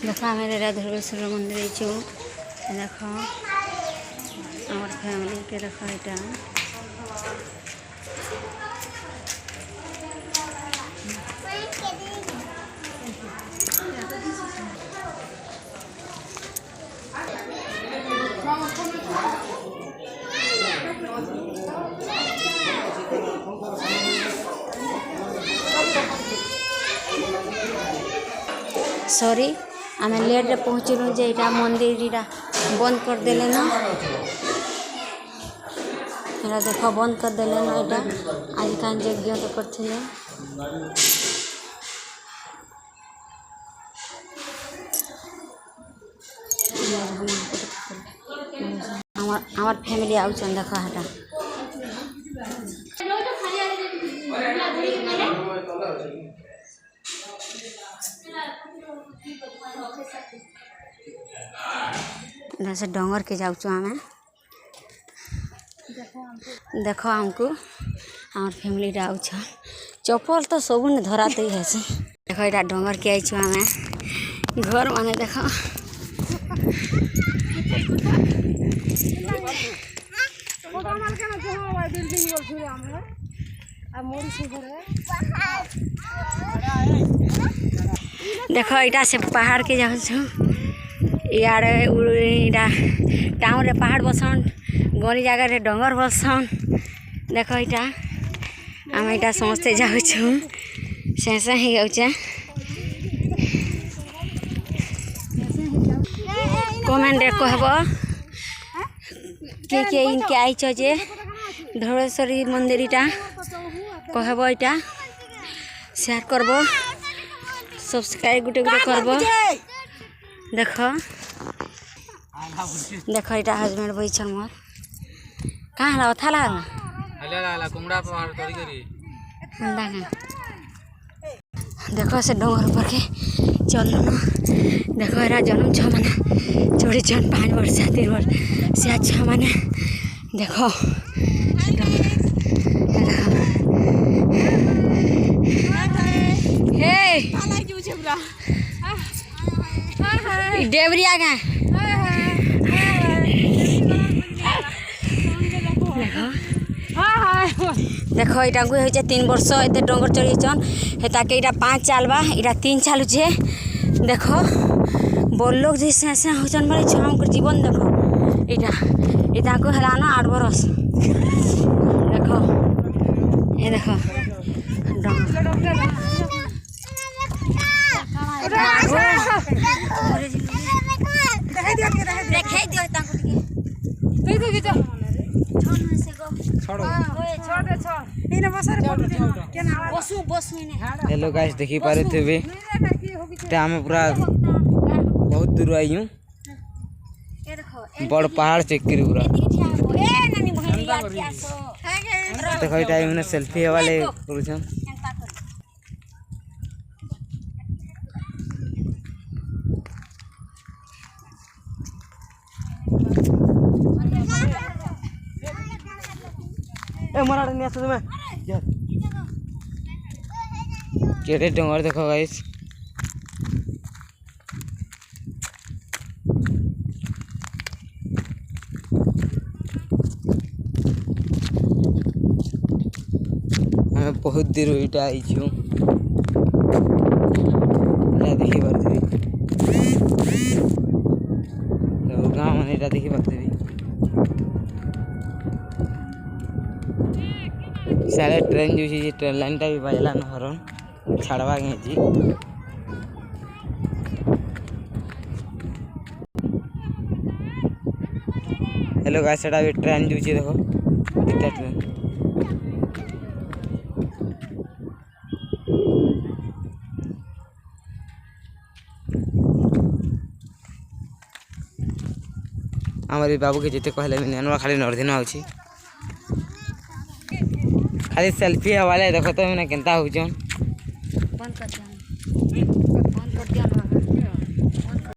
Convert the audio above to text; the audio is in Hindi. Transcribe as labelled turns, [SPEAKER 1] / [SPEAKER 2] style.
[SPEAKER 1] देख आम राधेश्वर मंदिर देख आम फैमिली के देख यहाँ सॉरी आम लेट रे पहुँचलु जे इटा मंदिर इटा बंद कर देले ना इटा देख बंद कर देले ना इटा आज कान यज्ञ तो करथिले हमार फैमिली आउछन देख हटा से डोंगर के जाऊँ आम देख आमको आम फैमिली आउछ चप्पल तो सब ने धराते ही है देख यहाँ डोंगर के आईछु आम घर माने देख देख यहाँ से पहाड़ के जाऊँ यारे टाउन रे पहाड़ बसन गरी जगह रे डोंगर बसन देख यहाँ आम यहाँ समस्ते जाऊँ से ही जाऊे कमेंट कहब किए इनके आईच जे धवलेश्वरी मंदिर इटा कहब इटा शेयर करब सब्सक्राइब गुटे गुटे करब देख देख यहाँ हजबैंड बैठन मोर कहाँ है अथा लगा देख से डोंगर ऊपर के चल देख यहाँ जन्म छ मैंने चढ़ी चढ़ 5 वर्ष 3 वर्ष से अच्छा मैंने देख डेबरिया का देख यहाँ को 3 वर्ष एत डोंगर चढ़ीचन हेताके यहाँ 5 चालबा यहाँ 3 चालुचे देख बड़ लोग जैसे ऐसे होचन बोले छुआ जीवन देख यहाँ को है ना 8 बरस देख ये देख
[SPEAKER 2] हेलो गाइस देखी पारे थे आम पूरा बहुत दूर आई हूँ बड़ पहाड़ चेक करी पूरा देखो ये सेल्फी वाले करूछन ए मराड़ नहीं आसो तुम्हें केड़े डोंगर देखो गाइस हमें बहुत दूर इटा आई छू देखी पारे गाँव मैंने इटा देखी पारे सारे ट्रेन जो ट्रेन लाइन टा भी बजला न हरन छाड़वा जी हेलो गाइस सेटा भी ट्रेन जो देखो इटा ट्रेन हमारे बाबू के जिते कहले मिने खाली नर्दिन आउची खाली सेल्फी हवाले देखो तो मैंने केनता होचन